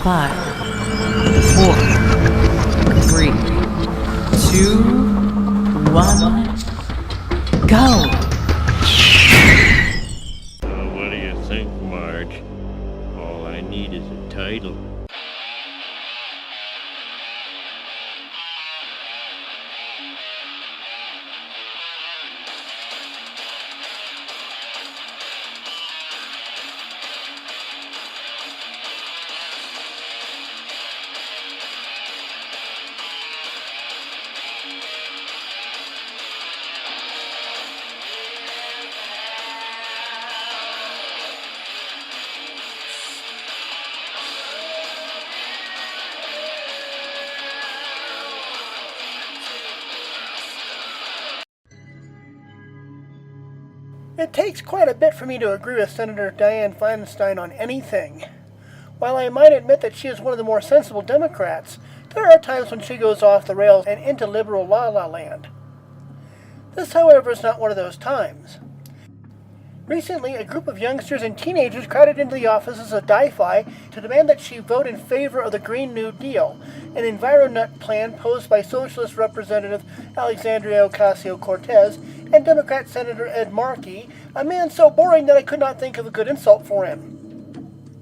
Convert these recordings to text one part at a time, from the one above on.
5, 4, 3, 2, 1, go! What do you think, Marge? All I need is a title. It takes quite a bit for me to agree with Senator Dianne Feinstein on anything. While I might admit that she is one of the more sensible Democrats, there are times when she goes off the rails and into liberal la-la land. This, however, is not one of those times. Recently, a group of youngsters and teenagers crowded into the offices of DIFI to demand that she vote in favor of the Green New Deal, an environut plan posed by Socialist Representative Alexandria Ocasio-Cortez and Democrat Senator Ed Markey, a man so boring that I could not think of a good insult for him.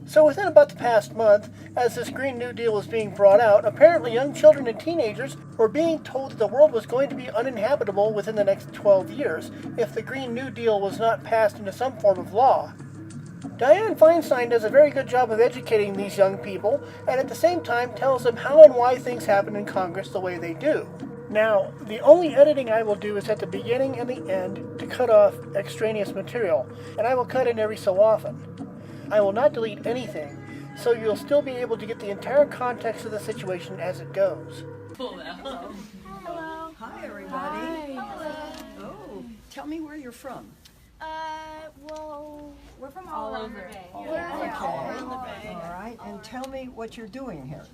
So within about the past month, as this Green New Deal was being brought out, apparently young children and teenagers were being told that the world was going to be uninhabitable within the next 12 years if the Green New Deal was not passed into some form of law. Dianne Feinstein does a very good job of educating these young people, and at the same time tells them how and why things happen in Congress the way they do. Now, the only editing I will do is at the beginning and the end to cut off extraneous material, and I will cut in every so often. I will not delete anything, so you'll still be able to get the entire context of the situation as it goes. Hello. Hi, everybody. Hi. Hello. Oh, tell me where you're from. Well, we're from all over. Okay. All All around the Bay. right, and tell me what you're doing here.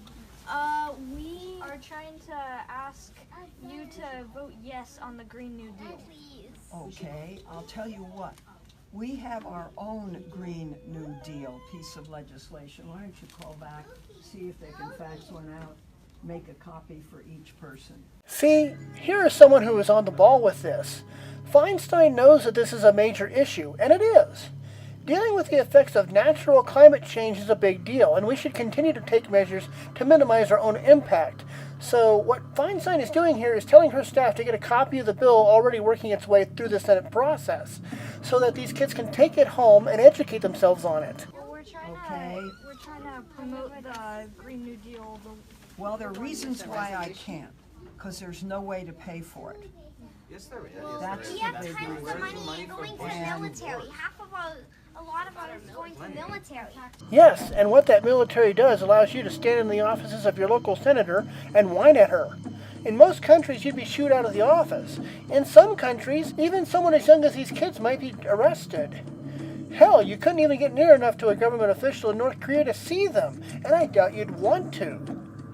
We are trying to ask you to vote yes on the Green New Deal. Okay, I'll tell you what. We have our own Green New Deal piece of legislation. Why don't you call back, see if they can fax one out, make a copy for each person. See, here is someone who is on the ball with this. Feinstein knows that this is a major issue, and it is. Dealing with the effects of natural climate change is a big deal, and we should continue to take measures to minimize our own impact. So what Feinstein is doing here is telling her staff to get a copy of the bill already working its way through the Senate process, so that these kids can take it home and educate themselves on it. We're trying to promote the Green New Deal. Well, there are reasons why I can't, because there's no way to pay for it. Yes, there is. That's We the have big tons of reason. money going to the military. A lot of it is going to the military. Yes, and what that military does allows you to stand in the offices of your local senator and whine at her. In most countries, you'd be shooed out of the office. In some countries, even someone as young as these kids might be arrested. Hell, you couldn't even get near enough to a government official in North Korea to see them, and I doubt you'd want to.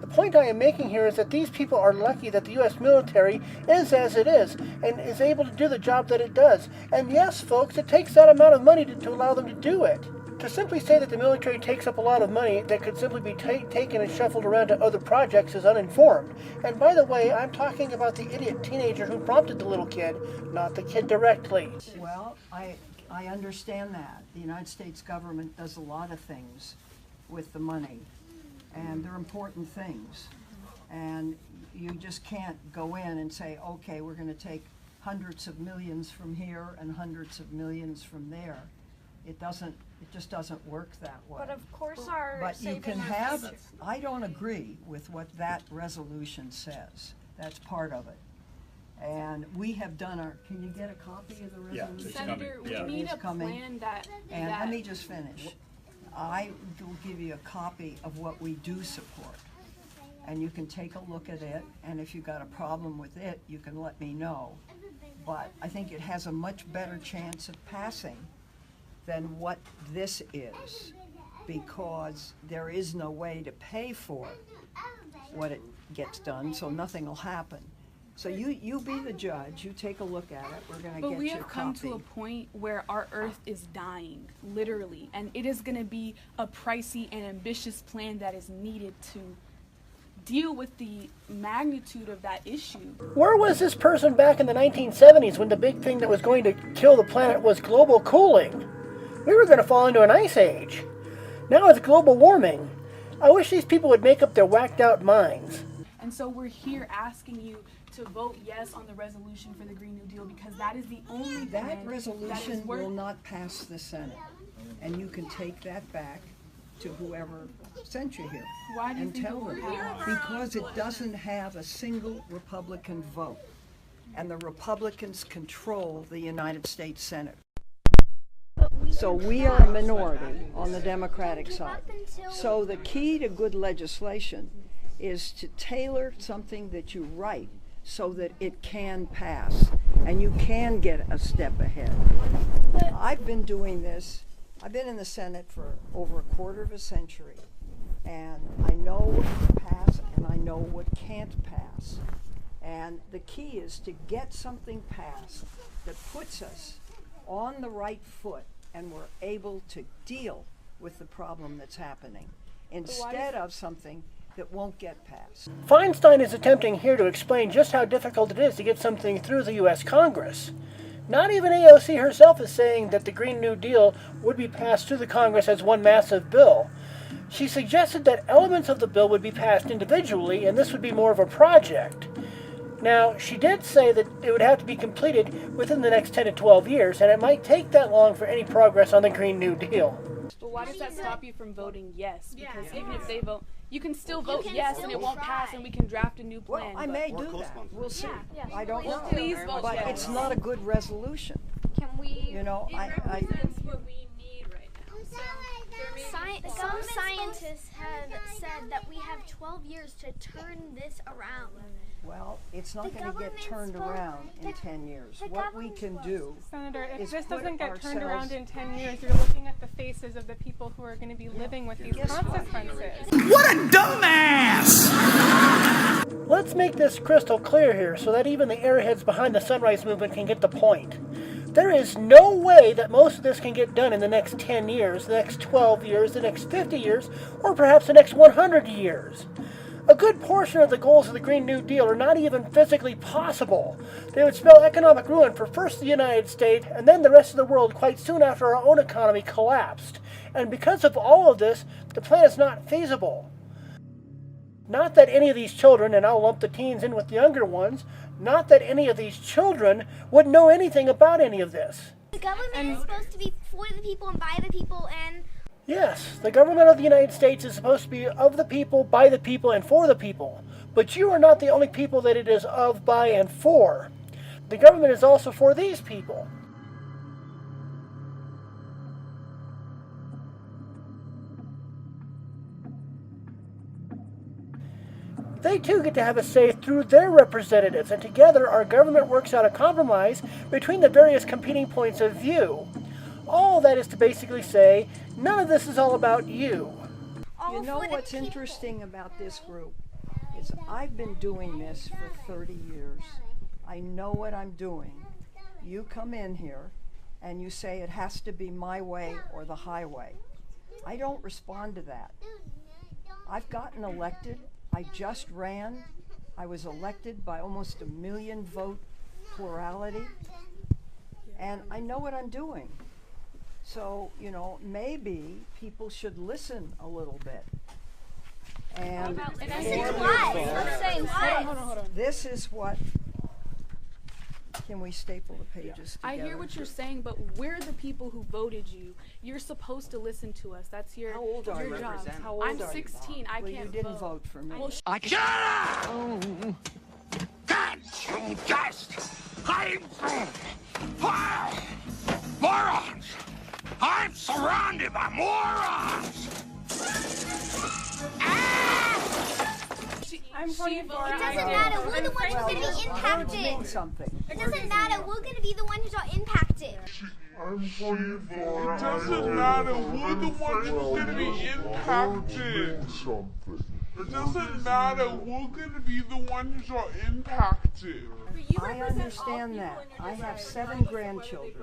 The point I am making here is that these people are lucky that the U.S. military is as it is, and is able to do the job that it does. And yes, folks, it takes that amount of money to allow them to do it. To simply say that the military takes up a lot of money that could simply be taken and shuffled around to other projects is uninformed. And by the way, I'm talking about the idiot teenager who prompted the little kid, not the kid directly. Well, I understand that. The United States government does a lot of things with the money, and they're important things. And you just can't go in and say, okay, we're going to take hundreds of millions from here and hundreds of millions from there. It just doesn't work that way. But of course our But you can saving our have, future. I don't agree with what that resolution says. That's part of it. And we have done our, can you get a copy of the resolution? Senator, we Yeah. need It's a coming. plan that, And let me just finish. I will give you a copy of what we do support. And you can take a look at it, and if you've got a problem with it, you can let me know. But I think it has a much better chance of passing than what this is, because there is no way to pay for what it gets done, so nothing will happen. So you be the judge, you take a look at it, we're gonna But get we your have come copy. to a point where our earth is dying, literally, and it is going to be a pricey and ambitious plan that is needed to deal with the magnitude of that issue. Where was this person back in the 1970s when the big thing that was going to kill the planet was global cooling? We were going to fall into an ice age. Now it's global warming. I wish these people would make up their whacked out minds. And so we're here asking you to vote yes on the resolution for the Green New Deal because that is the only That plan resolution will not pass the Senate, and you can take that back to whoever sent you here. Why do you and think tell it will them. pass? Because it doesn't have a single Republican vote, and the Republicans control the United States Senate. So we are a minority on the Democratic side. So the key to good legislation is to tailor something that you write so that it can pass and you can get a step ahead. I've been doing this. I've been in the Senate for over a quarter of a century, and I know what can pass and I know what can't pass. And the key is to get something passed that puts us on the right foot and we're able to deal with the problem that's happening instead of something that won't get passed. Feinstein is attempting here to explain just how difficult it is to get something through the U.S. Congress. Not even AOC herself is saying that the Green New Deal would be passed through the Congress as one massive bill. She suggested that elements of the bill would be passed individually, and this would be more of a project. Now, she did say that it would have to be completed within the next 10 to 12 years, and it might take that long for any progress on the Green New Deal. But why does that stop you from voting yes? Because even if they vote, you can still vote yes and it won't pass and we can draft a new plan. Well, I may do that. We'll see. I don't know. Please vote But yes. it's not a good resolution. Can we? You know, what we need right now. Some scientists have said that we have 12 years to turn this around. well, it's not The going to get government's turned supposed- around in 10 years. the What we government's can supposed do Senator, if is this put doesn't get turned around ourselves- in 10 years, you're looking at the faces of the people who are going to be living with these Guess what? consequences. Let's make this crystal clear here so that even the airheads behind the Sunrise Movement can get the point. There is no way that most of this can get done in the next 10 years, the next 12 years, the next 50 years, or perhaps the next 100 years. A good portion of the goals of the Green New Deal are not even physically possible. They would spell economic ruin for first the United States and then the rest of the world quite soon after our own economy collapsed. And because of all of this, the plan is not feasible. Not that any of these children, and I'll lump the teens in with the younger ones, not that any of these children would know anything about any of this. The government is supposed to be for the people and by the people, and Yes, the government of the United States is supposed to be of the people, by the people, and for the people. But you are not the only people that it is of, by, and for. The government is also for these people. They too get to have a say through their representatives, and together our government works out a compromise between the various competing points of view. All that is to basically say, none of this is all about you. all You know for the what's people. interesting about this group is I've been doing this for 30 years. I know what I'm doing. You come in here and you say it has to be my way or the highway. I don't respond to that. I've gotten elected. I just ran. I was elected by almost 1 million vote plurality. And I know what I'm doing. So, you know, maybe people should listen a little bit. And this is what, can we staple the pages I together? hear what you're saying, but we're the people who voted you. You're supposed to listen to us. That's your How old are your you? job. How old I'm are you? 16. I Well, can't you didn't vote for me. Well, Shut up! That's unjust! Morons! I'm surrounded by morons! I'm 24. It doesn't matter. We're the ones who are going to be Words impacted. mean something. It doesn't matter. We're going to be the ones who are impacted. It doesn't matter. We're the ones who's going to be impacted. It doesn't matter, we're gonna be the ones who are impacted. I understand that. I have 7 grandchildren.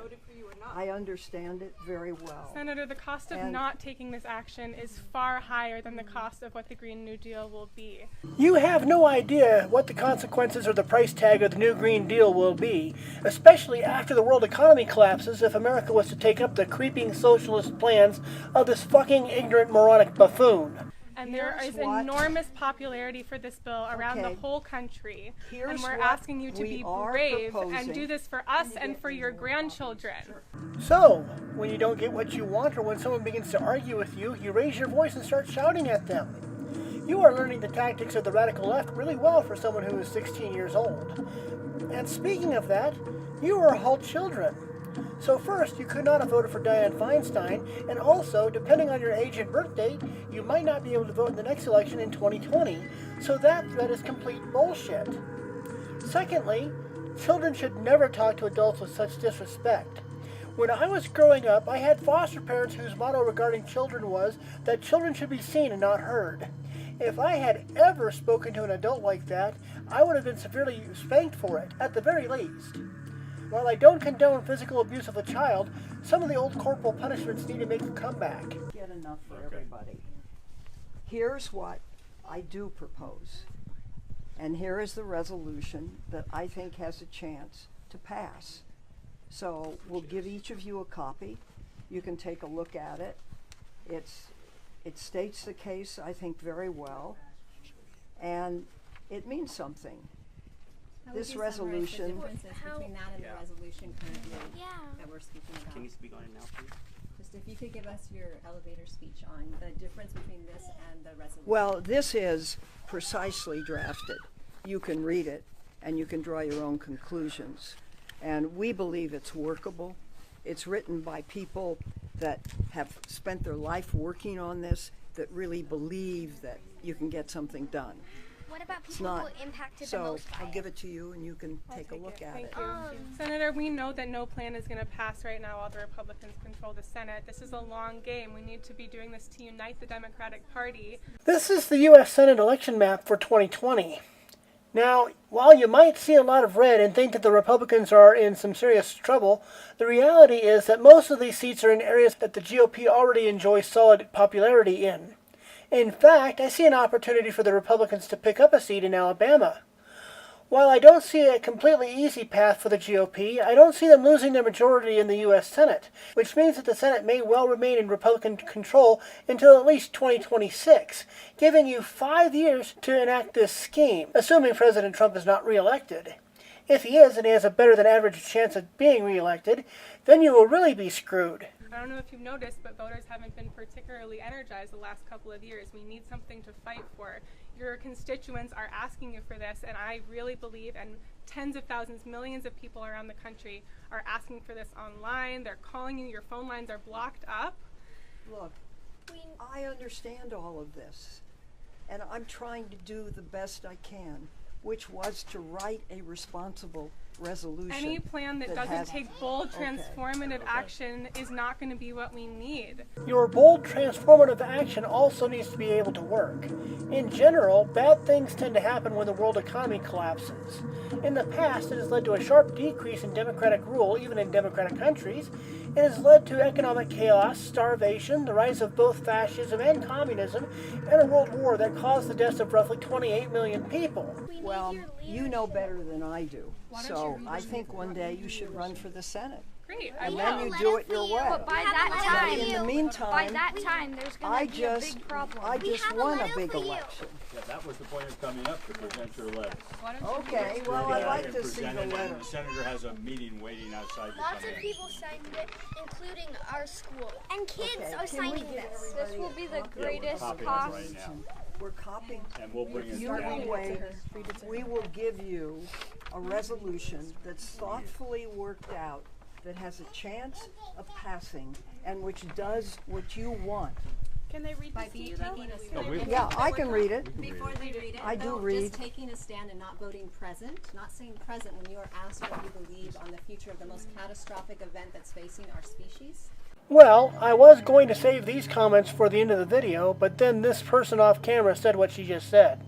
I understand it very well. Senator, the cost of And- not taking this action is far higher than the cost of what the Green New Deal will be. You have no idea what the consequences or the price tag of the new Green Deal will be, especially after the world economy collapses if America was to take up the creeping socialist plans of this fucking ignorant moronic buffoon. And there Here's is what- enormous popularity for this bill around Okay. the whole country. Here's And we're what asking you to we be are brave and proposing. do this for us and for your grandchildren. So, when you don't get what you want or when someone begins to argue with you, you raise your voice and start shouting at them. You are learning the tactics of the radical left really well for someone who is 16 years old. And speaking of that, you are all children. So first, you could not have voted for Dianne Feinstein, and also, depending on your age and birth date, you might not be able to vote in the next election in 2020. So that threat is complete bullshit. Secondly, children should never talk to adults with such disrespect. When I was growing up, I had foster parents whose motto regarding children was that children should be seen and not heard. If I had ever spoken to an adult like that, I would have been severely spanked for it, at the very least. While I don't condone physical abuse of a child, some of the old corporal punishments need to make a comeback. Get enough for everybody. Here's what I do propose. And here is the resolution that I think has a chance to pass. So we'll give each of you a copy. You can take a look at it. It states the case, I think, very well. And it means something. This resolution, The differences between that and the resolution currently that we're speaking about. Can you speak on it now, please? Just if you could give us your elevator speech on the difference between this and the resolution. well, this is precisely drafted. You can read it and you can draw your own conclusions. And we believe it's workable. It's written by people that have spent their life working on this, that really believe that you can get something done. What about It's people not. who impacted the So most by I'll it? give it to you and you can take a look at it. Thank you. Senator, we know that no plan is going to pass right now while the Republicans control the Senate. This is a long game. We need to be doing this to unite the Democratic Party. This is the U.S. Senate election map for 2020. Now, while you might see a lot of red and think that the Republicans are in some serious trouble, the reality is that most of these seats are in areas that the GOP already enjoys solid popularity in. In fact, I see an opportunity for the Republicans to pick up a seat in Alabama. While I don't see a completely easy path for the GOP, I don't see them losing their majority in the U.S. Senate, which means that the Senate may well remain in Republican control until at least 2026, giving you 5 years to enact this scheme, assuming President Trump is not reelected. If he is, and he has a better than average chance of being reelected, then you will really be screwed. I don't know if you've noticed, but voters haven't been particularly energized the last couple of years. We need something to fight for. Your constituents are asking you for this, and I really believe, and tens of thousands, millions of people around the country are asking for this online. They're calling you. Your phone lines are blocked up. Look, I understand all of this, and I'm trying to do the best I can, which was to write a responsible resolution. Any plan that doesn't has- take bold, transformative action is not going to be what we need. Your bold, transformative action also needs to be able to work. In general, bad things tend to happen when the world economy collapses. In the past, it has led to a sharp decrease in democratic rule, even in democratic countries. It has led to economic chaos, starvation, the rise of both fascism and communism, and a world war that caused the deaths of roughly 28 million people. Well, you know better than I do, so I think one day you should run for the Senate. Great, And then you do it your way. But by that time, In the meantime, there's going to be a big problem. I just won a big election. Yeah, that was the point of coming up, to present your letter. Okay, well, I'd like to see the Present it, letter. and the senator has a meeting waiting outside to Lots come of in. people signed it, including our school. And kids Okay, are can we signing give this. everybody This will be the Yeah, we're greatest copying it cost. right now, We're copying. and we'll bring it You down. will wait. We will give you a resolution that's thoughtfully worked out, that has a chance of passing, and which does what you want. Can they read By this to be you, though? taking a stand. Yeah, I can read it. Before they read it, I do though, read. just taking a stand and not voting present, not saying present when you are asked what you believe on the future of the most catastrophic event that's facing our species. Well, I was going to save these comments for the end of the video, but then this person off camera said what she just said.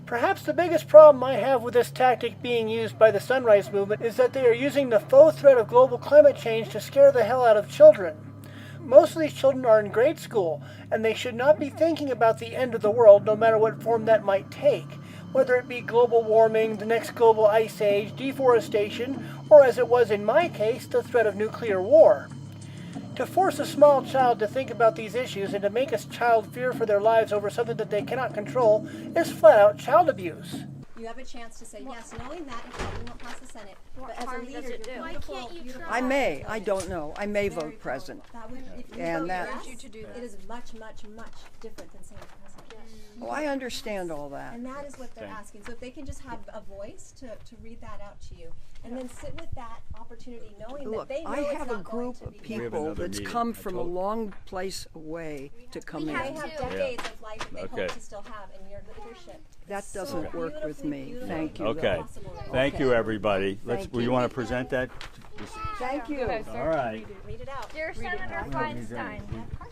Perhaps the biggest problem I have with this tactic being used by the Sunrise Movement is that they are using the faux threat of global climate change to scare the hell out of children. Most of these children are in grade school, and they should not be thinking about the end of the world, no matter what form that might take, whether it be global warming, the next global ice age, deforestation, or as it was in my case, the threat of nuclear war. To force a small child to think about these issues and to make a child fear for their lives over something that they cannot control is flat-out child abuse. You have a chance to say yes, knowing that you probably won't pass the Senate. But as a harm leader, does it you're do? Why beautiful, can't you beautiful. try? I don't know. I may vote present. That would, if you And vote that- yes, it is much, much, much different than saying president. Oh, I understand all that. And that is what they're asking. So if they can just have a voice to read that out to you, and then sit with that opportunity, knowing Look, that they know I it's have a not going group to of be people that's come from a long place away to come They in. have decades of life that they Okay. hope to still have in your leadership. That So doesn't work with me. beautifully Thank you. Okay. possible. Thank you, everybody. Let's. Thank You you. want to present that? Thank you. All right. Read it out. Dear Senator Feinstein,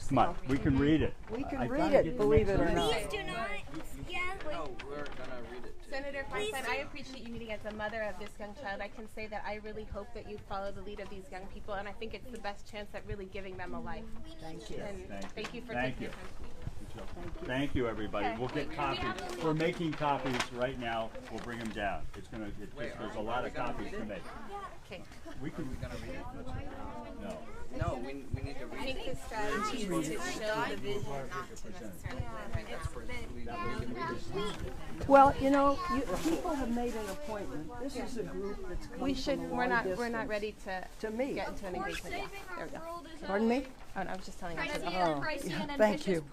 Come on. We can read it. We can I read gotta it, get believe the it or next not. please do not. Yeah, Senator Feinstein, I appreciate you meeting as a mother of this young child. I can say that I really hope that you follow the lead of these young people, and I think it's the best chance at really giving them a life. Thank you. And thank you for Thank taking you. the time to meet. Thank you, everybody. We'll get copies. We're making copies right now. We'll bring them down. There's a lot of copies to make. Okay. We can. No. No, we need to I think the strategy is to show the vision, not to necessarily Well, you know, people have made an appointment. This is a group that's come We should. from a We're long not. We're distance not ready to me. get into an engagement. Yeah. There we go. Pardon me? Oh, no, I was just telling you. Oh, yeah, thank you.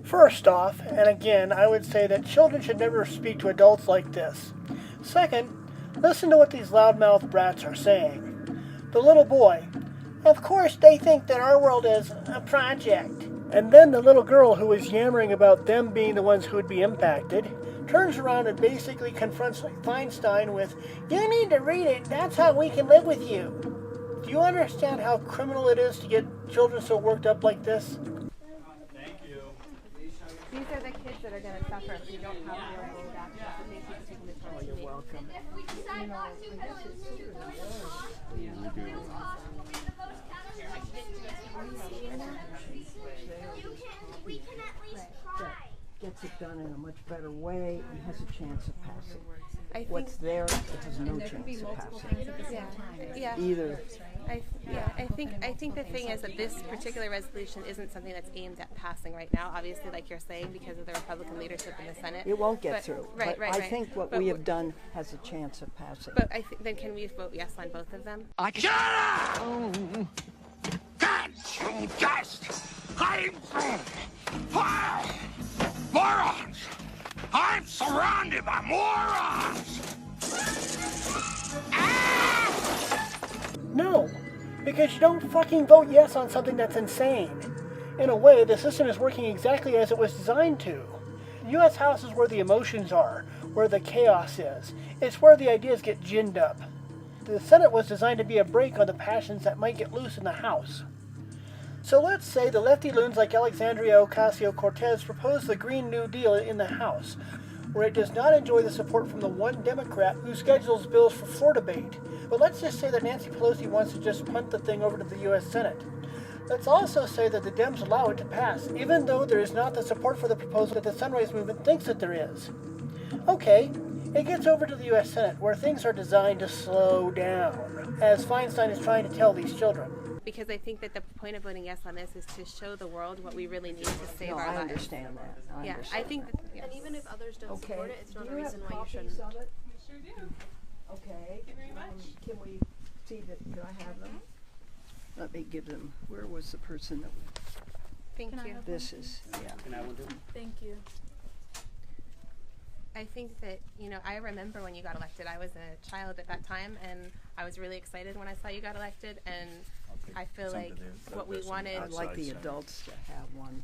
First off, and again, I would say that children should never speak to adults like this. Second, listen to what these loudmouth brats are saying. The little boy, of course they think that our world is a project. And then the little girl who was yammering about them being the ones who would be impacted, turns around and basically confronts Feinstein with, "You need to read it, that's how we can live with you." Do you understand how criminal it is to get children so worked up like this? Thank you. These are the kids that are going to suffer if we don't have real world access. And they keep taking the time to You're make welcome. we can at least try. Gets it done in a much better way and has a chance of passing. I think What's there, it has no chance of passing. Yeah. Either. I think the thing is that this particular resolution isn't something that's aimed at passing right now. Obviously, like you're saying, because of the Republican leadership in the Senate. It won't get But- through. Right, But right, I right. think what But we have done has a chance of passing. But I think then can we vote yes on both of them? Shut up! Can't you just? Morons! I'm surrounded by morons! No, because you don't fucking vote yes on something that's insane. In a way, the system is working exactly as it was designed to. The U.S. House is where the emotions are, where the chaos is. It's where the ideas get ginned up. The Senate was designed to be a brake on the passions that might get loose in the House. So let's say the lefty loons like Alexandria Ocasio-Cortez propose the Green New Deal in the House, where it does not enjoy the support from the one Democrat who schedules bills for floor debate. But let's just say that Nancy Pelosi wants to just punt the thing over to the U.S. Senate. Let's also say that the Dems allow it to pass, even though there is not the support for the proposal that the Sunrise Movement thinks that there is. Okay, it gets over to the U.S. Senate, where things are designed to slow down, as Feinstein is trying to tell these children. Because I think that the point of voting yes on this is to show the world what we really need to save No, our I lives. understand that. I understand I think. that. And even if others don't Okay. support it, it's not Do a you reason have why you copies shouldn't. of it? We sure do. Okay. Thank you very much. Can we see that? Can I have them? Let me give them. Where was the person that? Thank you. This is. Yeah. Thank you. I think that, I remember when you got elected. I was a child at that time, and I was really excited when I saw you got elected, and I feel like what we wanted. I'd like the adults to have one.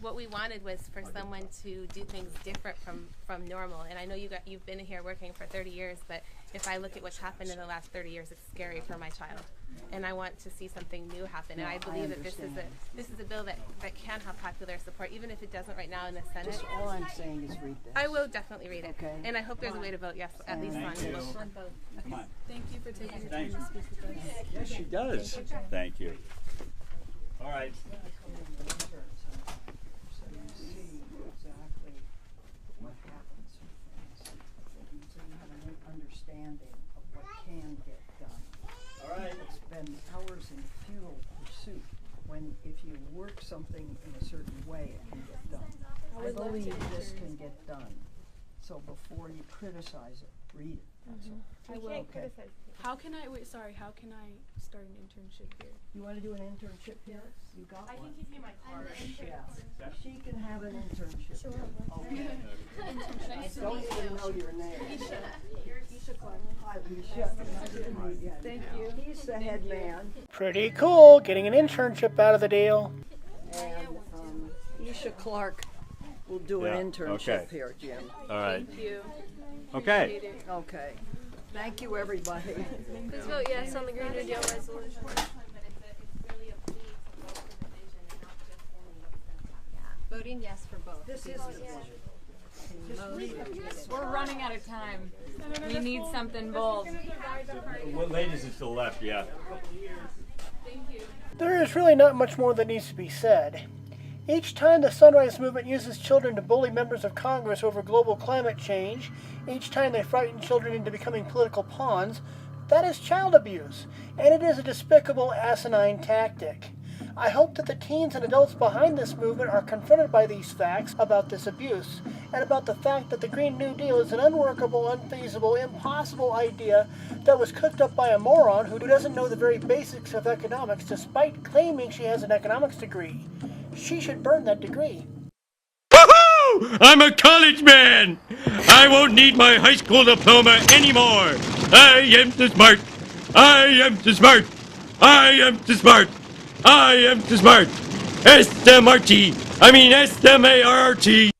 What we wanted was for someone to do things different from normal. And I know you've been here working for 30 years, but if I look at what's happened in the last 30 years, it's scary for my child. And I want to see something new happen. And I believe that this is a bill that can have popular support, even if it doesn't right now in the Senate. Just all I'm saying is read this. I will definitely read it. Okay. And I hope there's a way to vote yes, at least on both. Come on. Thank you for taking the Thanks. time to speak with us. Yes, she does. Thank you. All right. So you see exactly what happens with things. So you have an understanding of what can get done. All right. People spend hours in futile pursuit when if you work something in a certain way, it can get done. I believe this can get done. So before you criticize it, read it. That's all. I will. Okay. How can I start an internship here? You want to do an internship here? You got one. I can give you my card. Yeah. She can have an internship. Sure. Okay. I don't even know your name. Isha Clark. Hi, Isha. Nice to meet you. Thank you. He's the head man. Pretty cool, getting an internship out of the deal. And Isha Clark will do Yeah, an internship okay. here, Jim. All right. Thank you. Okay. Okay. Thank you, everybody. Please vote yes on the Green New Deal resolution. Voting yes for both. This is the vision. We're running out of time. We need something bold. What ladies is to the left? Yeah. There is really not much more that needs to be said. Each time the Sunrise Movement uses children to bully members of Congress over global climate change, each time they frighten children into becoming political pawns, that is child abuse, and it is a despicable, asinine tactic. I hope that the teens and adults behind this movement are confronted by these facts about this abuse, and about the fact that the Green New Deal is an unworkable, unfeasible, impossible idea that was cooked up by a moron who doesn't know the very basics of economics despite claiming she has an economics degree. She should burn that degree. Woohoo! I'm a college man! I won't need my high school diploma anymore! I am too smart! I am too smart! I am too smart! I am too smart! S-M-R-T! I mean S-M-A-R-T!